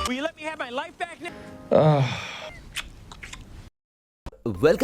Welcome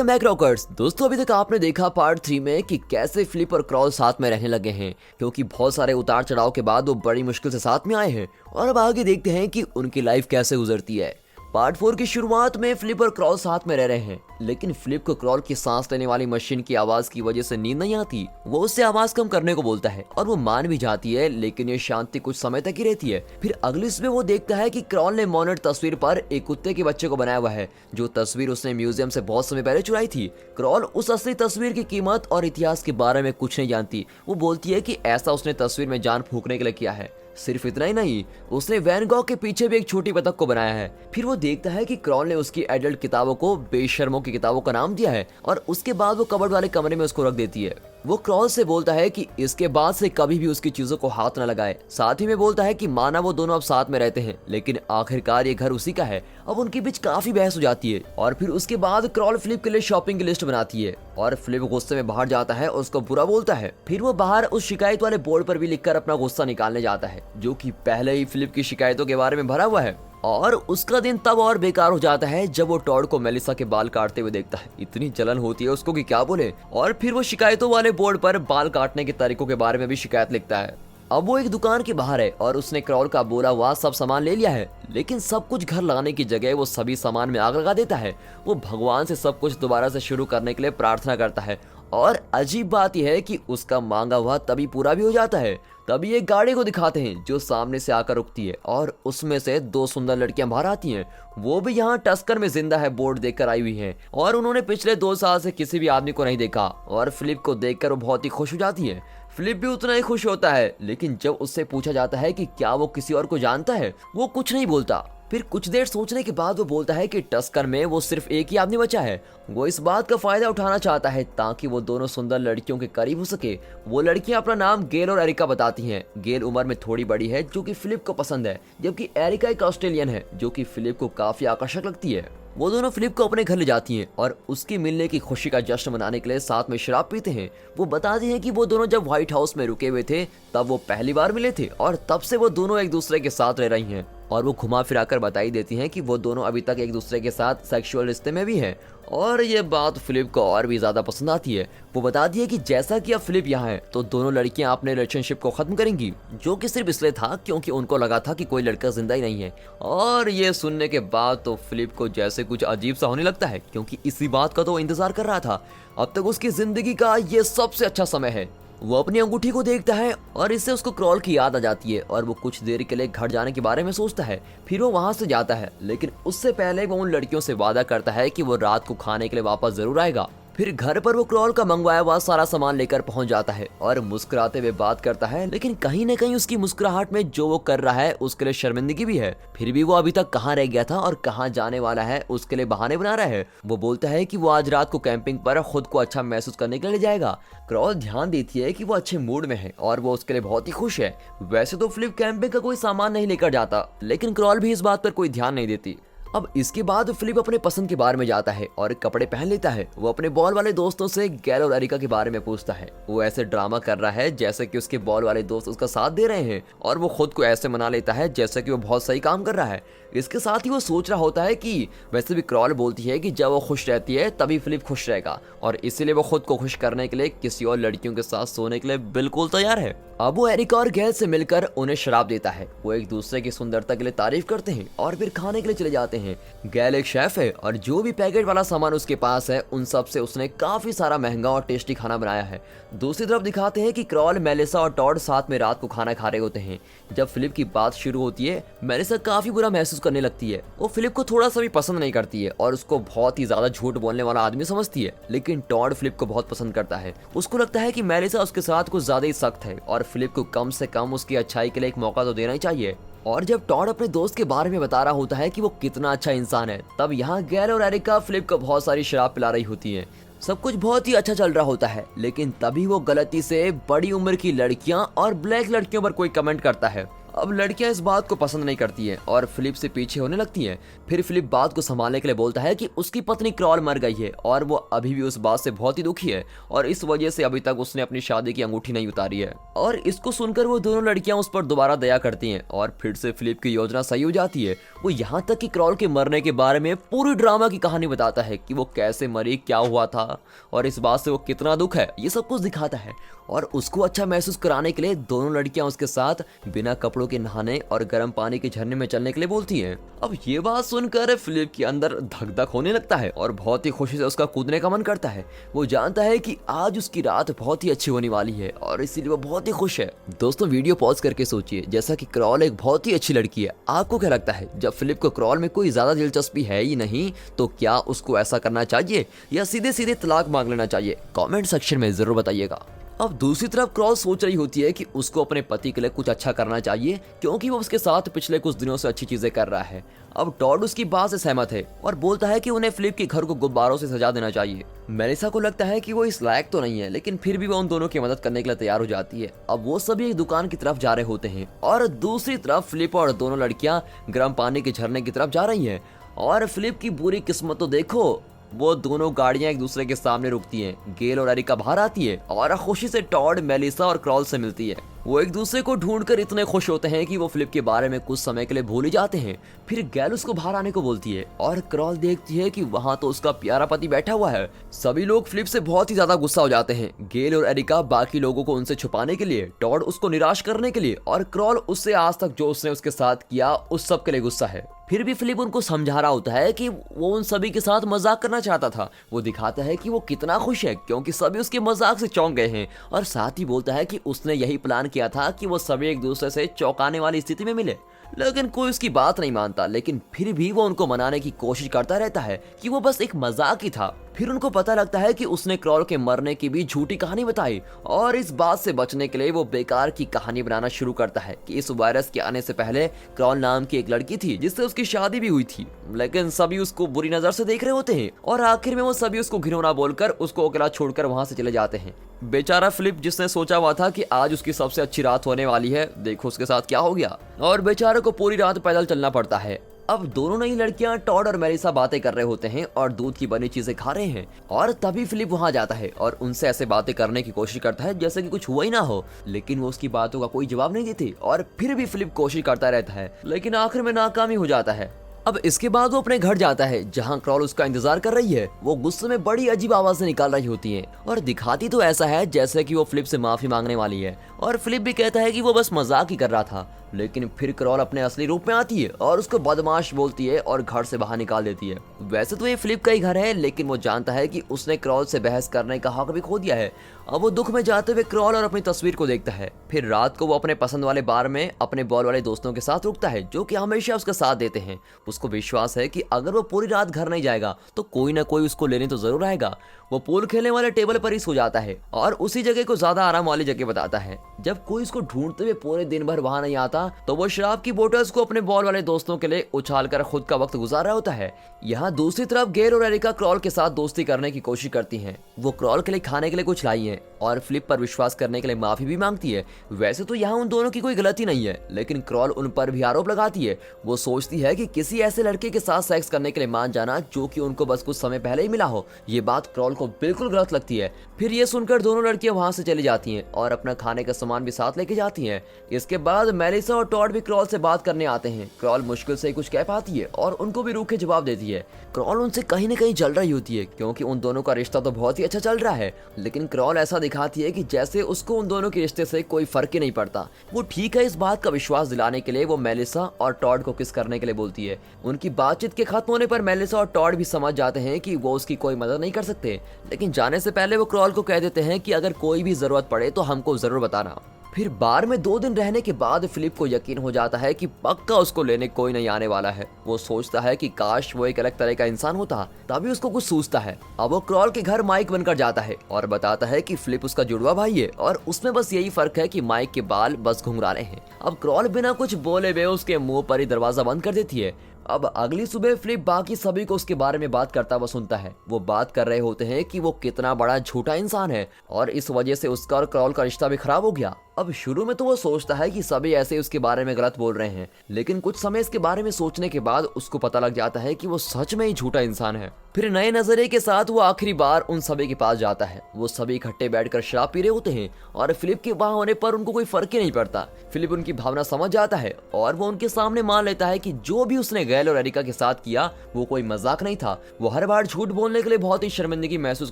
back rockers. दोस्तों, अभी तक आपने देखा पार्ट 3 में कि कैसे फ्लिप और क्रॉल साथ में रहने लगे हैं, क्योंकि बहुत सारे उतार चढ़ाव के बाद वो बड़ी मुश्किल से साथ में आए हैं। और अब आगे देखते हैं कि उनकी लाइफ कैसे गुजरती है। पार्ट 4 की शुरुआत में फ्लिप और क्रॉल साथ में रह रहे हैं, लेकिन फ्लिप को क्रॉल की सांस लेने वाली मशीन की आवाज की वजह से नींद नहीं आती। वो उससे आवाज कम करने को बोलता है और वो मान भी जाती है, लेकिन ये शांति कुछ समय तक ही रहती है। फिर अगली इसमें वो देखता है कि क्रॉल ने मोनेट तस्वीर पर एक कुत्ते के बच्चे को बनाया हुआ है, जो तस्वीर उसने म्यूजियम से बहुत समय पहले चुराई थी। क्रॉल उस असली तस्वीर की कीमत और इतिहास के बारे में कुछ नहीं जानती। वो बोलती है कि ऐसा उसने तस्वीर में जान फूंकने के लिए किया है। सिर्फ इतना ही नहीं, उसने वैन गॉग के पीछे भी एक छोटी बतख को बनाया है। फिर वो देखता है कि क्रॉल ने उसकी एडल्ट किताबों को बेशर्मों की किताबों का नाम दिया है और उसके बाद वो कबर्ड वाले कमरे में उसको रख देती है। वो क्रॉल से बोलता है कि इसके बाद से कभी भी उसकी चीजों को हाथ न लगाए। साथ ही में बोलता है कि माना वो दोनों अब साथ में रहते हैं, लेकिन आखिरकार ये घर उसी का है। अब उनके बीच काफी बहस हो जाती है और फिर उसके बाद क्रॉल फ्लिप के लिए शॉपिंग की लिस्ट बनाती है और फ्लिप गुस्से में बाहर जाता है और उसको बुरा बोलता है। फिर वो बाहर उस शिकायत वाले बोर्ड पर भी लिखकर अपना गुस्सा निकालने जाता है, जो कि पहले ही फ्लिप की शिकायतों के बारे में भरा हुआ है। और उसका दिन तब और बेकार हो जाता है जब वो टॉड को मेलिसा के बाल काटते हुए देखता है। इतनी जलन होती है उसको कि क्या बोले। और फिर वो शिकायतों वाले बोर्ड पर बाल काटने के तरीकों के बारे में भी शिकायत लिखता है। अब वो एक दुकान के बाहर है और उसने क्रॉल का बोला हुआ सब सामान ले लिया है, लेकिन सब कुछ घर लाने की जगह वो सभी सामान में आग लगा देता है। वो भगवान से सब कुछ दोबारा से शुरू करने के लिए प्रार्थना करता है और अजीब बात यह है कि उसका मांगा हुआ तभी पूरा भी हो जाता है। तभी एक गाड़ी को दिखाते हैं जो सामने से आकर रुकती है और उसमें से दो सुंदर लड़कियां बाहर आती हैं। वो भी यहाँ टस्कर में जिंदा है बोर्ड देखकर आई हुई हैं और उन्होंने पिछले 2 साल से किसी भी आदमी को नहीं देखा। और फ्लिप को देखकर वो बहुत ही खुश हो जाती है। फ्लिप भी उतना ही खुश होता है, लेकिन जब उससे पूछा जाता है कि क्या वो किसी और को जानता है, वो कुछ नहीं बोलता। फिर कुछ देर सोचने के बाद वो बोलता है कि टस्कर में वो सिर्फ एक ही आदमी बचा है। वो इस बात का फायदा उठाना चाहता है ताकि वो दोनों सुंदर लड़कियों के करीब हो सके। वो लड़कियां अपना नाम गेल और एरिका बताती हैं। गेल उम्र में थोड़ी बड़ी है, जो कि फिलिप को पसंद है, जबकि एरिका एक ऑस्ट्रेलियन है, जो कि फिलिप को काफी आकर्षक लगती है। वो दोनों फिलिप को अपने घर ले जाती हैं और उसकी मिलने की खुशी का जश्न मनाने के लिए साथ में शराब पीते हैं। वो बताती हैं कि वो दोनों जब व्हाइट हाउस में रुके हुए थे तब वो पहली बार मिले थे और तब से वो दोनों एक दूसरे के साथ रह रही हैं। और वो घुमा फिराकर बताई देती हैं कि वो दोनों अभी तक एक दूसरे के साथ सेक्सुअल रिश्ते में भी हैं। और ये बात फिलिप को और भी ज्यादा पसंद आती है। वो बताती है कि जैसा कि अब फिलिप यहाँ है तो दोनों लड़कियां अपने रिलेशनशिप को खत्म करेंगी, जो कि सिर्फ इसलिए था क्योंकि उनको लगा था कि कोई लड़का जिंदा ही नहीं है। और ये सुनने के बाद तो फिलिप को जैसे कुछ अजीब सा होने लगता है, क्योंकि इसी बात का तो इंतजार कर रहा था। अब तक उसकी जिंदगी का ये सबसे अच्छा समय है। वो अपनी अंगूठी को देखता है और इससे उसको क्रॉल की याद आ जाती है और वो कुछ देर के लिए घर जाने के बारे में सोचता है। फिर वो वहां से जाता है, लेकिन उससे पहले वो उन लड़कियों से वादा करता है कि वो रात को खाने के लिए वापस जरूर आएगा। फिर घर पर वो क्रॉल का मंगवाया हुआ सारा सामान लेकर पहुंच जाता है और मुस्कुराते हुए बात करता है, लेकिन कहीं न कहीं उसकी मुस्कुराहट में जो वो कर रहा है उसके लिए शर्मिंदगी भी है। फिर भी वो अभी तक कहाँ रह गया था और कहाँ जाने वाला है उसके लिए बहाने बना रहा है। वो बोलता है कि वो आज रात को कैंपिंग पर खुद को अच्छा महसूस करने के लिए जाएगा। क्रॉल ध्यान देती है कि वो अच्छे मूड में है और वो उसके लिए बहुत ही खुश है। वैसे तो फ्लिप कैंपिंग का कोई सामान नहीं लेकर जाता, लेकिन क्रॉल भी इस बात पर कोई ध्यान नहीं देती। अब इसके बाद फिलिप अपने पसंद के बारे में जाता है और कपड़े पहन लेता है। वो अपने बॉल वाले दोस्तों से गैल और एरिका के बारे में पूछता है। वो ऐसे ड्रामा कर रहा है जैसे कि उसके बॉल वाले दोस्त उसका साथ दे रहे हैं और वो खुद को ऐसे मना लेता है जैसे कि वो बहुत सही काम कर रहा है। इसके साथ ही वो सोच रहा होता है कि वैसे भी क्रॉल बोलती है कि जब वो खुश रहती है तभी फिलिप खुश रहेगा और इसीलिए वो खुद को खुश करने के लिए किसी और लड़कियों के साथ सोने के लिए बिल्कुल तैयार है। अब वो एरिका और गैल से मिलकर उन्हें शराब देता है। वो एक दूसरे की सुंदरता के लिए तारीफ करते हैं और फिर खाने के लिए चले जाते हैं। गैल एक शेफ है और जो भी पैकेट वाला सामान उसके पास है उन सब से उसने काफी सारा महंगा और टेस्टी खाना बनाया है। दूसरी तरफ दिखाते हैं कि क्रॉल, मेलिसा और टॉड साथ में रात को खाना खा रहे होते हैं। जब फिलिप की बात शुरू होती है, मेलिसा काफी बुरा महसूस करने लगती है। वो फिलिप को थोड़ा सा भी पसंद नहीं करती है और उसको बहुत ही ज्यादा झूठ बोलने वाला आदमी समझती है, लेकिन टॉड फिलिप को बहुत पसंद करता है। उसको लगता है कि मेलिसा उसके साथ कुछ ज्यादा ही सख्त है और फिलिप को कम से कम उसकी अच्छाई के लिए एक मौका तो देना ही चाहिए। और जब टॉड अपने दोस्त के बारे में बता रहा होता है कि वो कितना अच्छा इंसान है, तब यहाँ गैल और एरिका फिलिप को बहुत सारी शराब पिला रही होती है। सब कुछ बहुत ही अच्छा चल रहा होता है, लेकिन तभी वो गलती से बड़ी उम्र की लड़कियां और ब्लैक लड़कियों पर कोई कमेंट करता है। अब लड़कियां इस बात को पसंद नहीं करती हैं और फिलिप से पीछे होने लगती हैं। फिर फिलिप बात को संभालने के लिए बोलता है कि उसकी पत्नी क्रॉल मर गई है और वो अभी भी उस बात से बहुत ही दुखी है और इस वजह से अभी तक उसने अपनी शादी की अंगूठी नहीं उतारी है। और इसको सुनकर वो दोनों लड़कियां उस पर दोबारा दया करती हैं और फिर से फिलिप की योजना सही हो जाती है। वो यहाँ तक कि क्रॉल के मरने के बारे में पूरी ड्रामा की कहानी बताता है कि वो कैसे मरी, क्या हुआ था और इस बात से वो कितना दुख है, ये सब कुछ दिखाता है। और उसको अच्छा महसूस कराने के लिए दोनों लड़कियां उसके साथ बिना कपड़ों के नहाने और गर्म पानी के झरने में चलने के लिए बोलती हैं। अब ये बात सुनकर फिलिप के अंदर धक धक होने लगता है और बहुत ही खुशी से उसका कूदने का मन करता है। वो जानता है कि आज उसकी रात बहुत ही अच्छी होने वाली है और इसीलिए वो बहुत ही खुश है। दोस्तों वीडियो पॉज करके सोचिए, जैसा कि क्रॉल एक बहुत ही अच्छी लड़की है, आपको क्या लगता है जब फिलिप को क्रॉल में कोई ज्यादा दिलचस्पी है ही नहीं तो क्या उसको ऐसा करना चाहिए या सीधे सीधे तलाक मांग लेना चाहिए? कमेंट सेक्शन में जरूर बताइएगा। अब दूसरी तरफ क्रॉल सोच रही होती है कि उसको अपने पति के लिए कुछ अच्छा करना चाहिए क्योंकि वो उसके साथ पिछले कुछ दिनों से अच्छी चीजें कर रहा है। अब टॉड उसकी बात से सहमत है और बोलता है कि उन्हें फिलिप के घर को गुब्बारों से सजा देना चाहिए। मेलिसा को लगता है कि वो इस लायक तो नहीं है, लेकिन फिर भी वो उन दोनों की मदद करने के लिए तैयार हो जाती है। अब वो सभी एक दुकान की तरफ जा रहे होते हैं और दूसरी तरफ फिलिप और दोनों लड़कियां गर्म पानी के झरने की तरफ जा रही हैं। और फिलिप की बुरी किस्मत तो देखो, वो दोनों गाड़ियां एक दूसरे के सामने रुकती हैं। गेल और एरिका बाहर आती है और खुशी से टॉड, मेलिसा और क्रॉल से मिलती है। वो एक दूसरे को ढूंढकर इतने खुश होते हैं कि वो फिलिप के बारे में कुछ समय के लिए भूल ही जाते हैं। फिर गेल उसको बाहर आने को बोलती है और क्रॉल देखती है कि वहाँ तो उसका प्यारा पति बैठा हुआ है। सभी लोग फिलिप से बहुत ही ज्यादा गुस्सा हो जाते हैं। गेल और एरिका बाकी लोगों को उनसे छुपाने के लिए, टॉड उसको निराश करने के लिए और क्रॉल उससे आज तक जो उसने उसके साथ किया उस सब के लिए गुस्सा है। फिर भी फिलिप उनको समझा रहा होता है कि वो उन सभी के साथ मजाक करना चाहता था। वो दिखाता है कि वो कितना खुश है क्योंकि सभी उसके मजाक से चौंक गए हैं और साथ ही बोलता है कि उसने यही प्लान किया था कि वो सभी एक दूसरे से चौंकाने वाली स्थिति में मिले। लेकिन कोई उसकी बात नहीं मानता, लेकिन फिर भी वो उनको मनाने की कोशिश करता रहता है कि वो बस एक मजाक ही था। फिर उनको पता लगता है कि उसने क्रॉल के मरने की भी झूठी कहानी बताई और इस बात से बचने के लिए वो बेकार की कहानी बनाना शुरू करता है कि इस वायरस के आने से पहले क्रॉल नाम की एक लड़की थी जिससे उसकी शादी भी हुई थी। लेकिन सभी उसको बुरी नजर से देख रहे होते हैं और आखिर में वो सभी उसको घिनौना बोलकर उसको अकेला छोड़कर वहां से चले जाते हैं। बेचारा फिलिप, जिसने सोचा हुआ था कि आज उसकी सबसे अच्छी रात होने वाली है, देखो उसके साथ क्या हो गया और बेचारे को पूरी रात पैदल चलना पड़ता है। अब दोनों नई लड़कियां टॉड और मेलिसा बातें कर रहे होते हैं और दूध की बनी चीजें खा रहे हैं और तभी फिलिप वहां जाता है और उनसे ऐसे बातें करने की कोशिश करता है जैसे कि कुछ हुआ ही ना हो, लेकिन वो उसकी बातों का कोई जवाब नहीं देती और फिर भी फिलिप कोशिश करता रहता है, लेकिन आखिर में नाकामी हो जाता है। अब इसके बाद वो अपने घर जाता है जहाँ क्रॉल उसका इंतजार कर रही है। वो गुस्से में बड़ी अजीब आवाजें निकाल रही होती हैं और दिखाती तो ऐसा है जैसे कि वो फिलिप से माफी मांगने वाली है और फिलिप भी कहता है कि वो बस मजाक ही कर रहा था। लेकिन फिर क्रॉल अपने असली रूप में आती है और उसको बदमाश बोलती है और घर से बाहर निकाल देती है। वैसे तो ये फिलिप का ही घर है, लेकिन वो जानता है कि उसने क्रॉल से बहस करने का हक भी खो दिया है। अब वो दुख में जाते हुए क्रॉल और अपनी तस्वीर को देखता है। फिर रात को वो अपने पसंद वाले बार में अपने बॉल वाले दोस्तों के साथ रुकता है जो कि हमेशा उसका साथ देते हैं। उसको विश्वास है कि अगर वो पूरी रात घर नहीं जाएगा तो कोई ना कोई उसको लेने तो जरूर आएगा। वो पूल खेलने वाले टेबल पर ही सो जाता है और उसी जगह को ज्यादा आराम वाली जगह बताता है। जब कोई उसको ढूंढते हुए पूरे दिन भर वहां नहीं आता तो वो शराब की बोतल्स को अपने बॉल वाले दोस्तों के लिए उछालकर खुद का वक्त गुजार रहा होता है। यहाँ दूसरी तरफ गेल और एरिका क्रॉल के साथ दोस्ती करने की कोशिश करती हैं। वो क्रॉल के लिए खाने के लिए कुछ लाई हैं और फिलिप पर विश्वास करने के लिए माफी भी मांगती है। वैसे तो यहाँ उन दोनों की कोई गलती नहीं है, लेकिन क्रॉल उन पर भी आरोप लगाती है। वो सोचती है कि किसी ऐसे लड़के के साथ सेक्स करने के लिए मान जाना जो कि उनको बस कुछ समय पहले ही मिला हो, ये बात क्रॉल को बिल्कुल गलत लगती है। फिर ये सुनकर दोनों लड़कियां वहां से चली जाती हैं और अपना खाने का सामान भी साथ लेके जाती हैं। इसके बाद मेलिसा और टॉड भी क्रॉल से बात करने आते हैं। क्रॉल मुश्किल से कुछ कह पाती है और उनको भी रूखे जवाब देती है। क्रॉल उनसे कहीं न कहीं जल रही होती है क्योंकि उन दोनों का रिश्ता तो बहुत ही अच्छा चल रहा है, लेकिन क्रॉल ऐसा दिखाती है कि जैसे उसको उन दोनों के रिश्ते से कोई फर्क ही नहीं पड़ता। वो ठीक है, इस बात का विश्वास दिलाने के लिए वो मेलिसा और टॉड को किस करने के लिए बोलती है। उनकी बातचीत के खत्म होने पर मेलिसा और टॉड भी समझ जाते हैं कि वो उसकी कोई मदद नहीं कर सकते, लेकिन जाने से पहले वो क्रॉल को कह देते हैं कि अगर कोई भी जरूरत पड़े तो हमको जरूर बताना। फिर बार में 2 दिन रहने के बाद फिलिप को यकीन हो जाता है कि पक्का उसको लेने कोई नहीं आने वाला है। वो सोचता है कि काश वो एक अलग तरह का इंसान होता, तभी उसको कुछ सूझता है। अब वो क्रॉल के घर माइक बनकर जाता है और बताता है कि फिलिप उसका जुड़वा भाई है और उसमें बस यही फर्क है कि माइक के बाल बस घुंघराले हैं। अब क्रॉल बिना कुछ बोले हुए उसके मुंह पर ही दरवाजा बंद कर देती है। अब अगली सुबह फिलिप बाकी सभी को उसके बारे में बात करता हुआ सुनता है। वो बात कर रहे होते हैं कि वो कितना बड़ा झूठा इंसान है और इस वजह से उसका और क्रॉल का रिश्ता भी खराब हो गया। अब शुरू में तो वो सोचता है कि सभी ऐसे उसके बारे में गलत बोल रहे हैं, लेकिन कुछ समय इसके बारे में सोचने के बाद उसको पता लग जाता है कि वो सच में ही झूठा इंसान है। फिर नए नजरिए के साथ वो आखिरी बार उन सभी के पास जाता है। वो सभी इकट्ठे बैठकर शराब पी रहे होते हैं और फिलिप के वहां होने पर उनको कोई फर्क ही नहीं पड़ता। फिलिप उनकी भावना समझ जाता है और वो उनके सामने मान लेता है कि जो भी उसने गैल और एरिका के साथ किया वो कोई मजाक नहीं था। वो हर बार झूठ बोलने के लिए बहुत ही शर्मिंदगी महसूस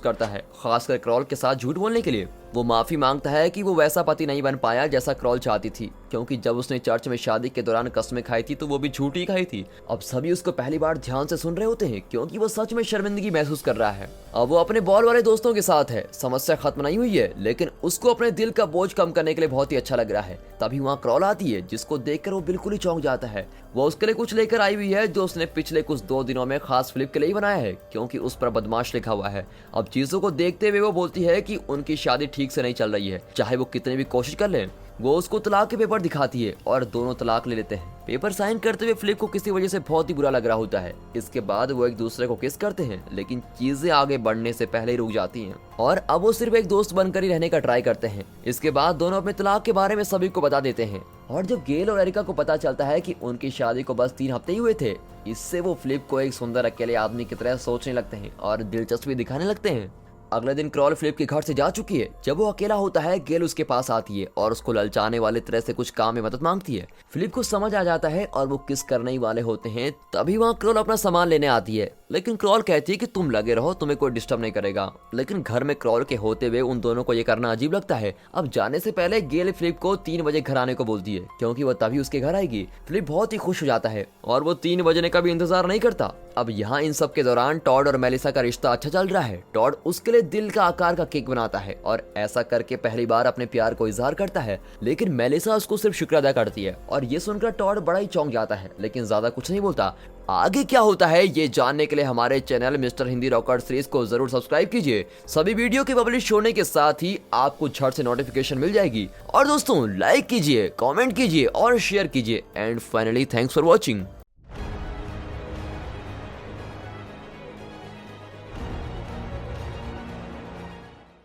करता है, खासकर क्रॉल के साथ झूठ बोलने के लिए। वो माफी मांगता है कि वो वैसा पति नहीं बन पाया जैसा क्रॉल चाहती थी, क्योंकि जब उसने चर्च में शादी के दौरान कस्में खाई थी तो वो भी झूठी खाई थी। अब सभी उसको पहली बार ध्यान से सुन रहे होते हैं क्योंकि वो सच में शर्मिंदगी महसूस कर रहा है। अब वो अपने बॉल वाले दोस्तों के साथ है। समस्या खत्म नहीं हुई है, लेकिन उसको अपने दिल का बोझ कम करने के लिए बहुत ही अच्छा लग रहा है। तभी वहाँ क्रॉल आती है, जिसको देखकर वो बिल्कुल ही चौंक जाता है। वो उसके लिए कुछ लेकर आई हुई है जो उसने पिछले कुछ 2 दिनों में खास फिलिप के लिए ही बनाया है, क्योंकि उस पर बदमाश लिखा हुआ है। अब चीजों को देखते हुए वो बोलती है कि उनकी शादी ठीक से नहीं चल रही है, चाहे वो कितनी भी कोशिश कर ले। वो उसको तलाक के पेपर दिखाती है और दोनों तलाक ले लेते हैं। पेपर साइन करते हुए फिलिप को किसी वजह से बहुत ही बुरा लग रहा होता है। इसके बाद वो एक दूसरे को किस करते हैं, लेकिन चीजें आगे बढ़ने से पहले ही रुक जाती हैं और अब वो सिर्फ एक दोस्त बनकर ही रहने का ट्राई करते हैं। इसके बाद दोनों अपने तलाक के बारे में सभी को बता देते हैं और जब गेल और एरिका को पता चलता है कि उनकी शादी को बस 3 हफ्ते ही हुए थे, इससे वो फिलिप को एक सुंदर अकेले आदमी की तरह सोचने लगते हैं और दिलचस्पी दिखाने लगते हैं। अगले दिन क्रॉल फिलिप के घर से जा चुकी है। जब वो अकेला होता है, गेल उसके पास आती है और उसको ललचाने वाले तरह से कुछ काम में मदद मांगती है। फिलिप को समझ आ जाता है और वो किस करने ही वाले होते हैं। तभी वहाँ क्रॉल अपना सामान लेने आती है, लेकिन क्रॉल कहती है कि तुम लगे रहो, तुम्हें कोई डिस्टर्ब नहीं करेगा। लेकिन घर में क्रॉल के होते हुए उन दोनों को ये करना अजीब लगता है। अब जाने से पहले गेल फिलिप को 3 बजे घर आने को बोलती है, क्योंकि वो तभी उसके घर आएगी। फिलिप बहुत ही खुश हो जाता है और वो 3 बजने का भी इंतजार नहीं करता। अब यहाँ इन सब के दौरान टॉड और मेलिसा का रिश्ता अच्छा चल रहा है। टॉड उसके लिए दिल का आकार का केक बनाता है और ऐसा करके पहली बार अपने प्यार को इजहार करता है, लेकिन मेलिसा उसको सिर्फ शुक्र अदा करती है और ये सुनकर टॉड बड़ा ही चौंक जाता है, लेकिन ज्यादा कुछ नहीं बोलता। आगे क्या होता है ये जानने के लिए हमारे channel mister Hindi rocker series को जरूर सब्सक्राइब कीजिए। सभी वीडियो के पब्लिश होने के साथ ही आपको झट से नोटिफिकेशन मिल जाएगी। और दोस्तों, लाइक कीजिए, कमेंट कीजिए और शेयर कीजिए। And finally thanks for watching.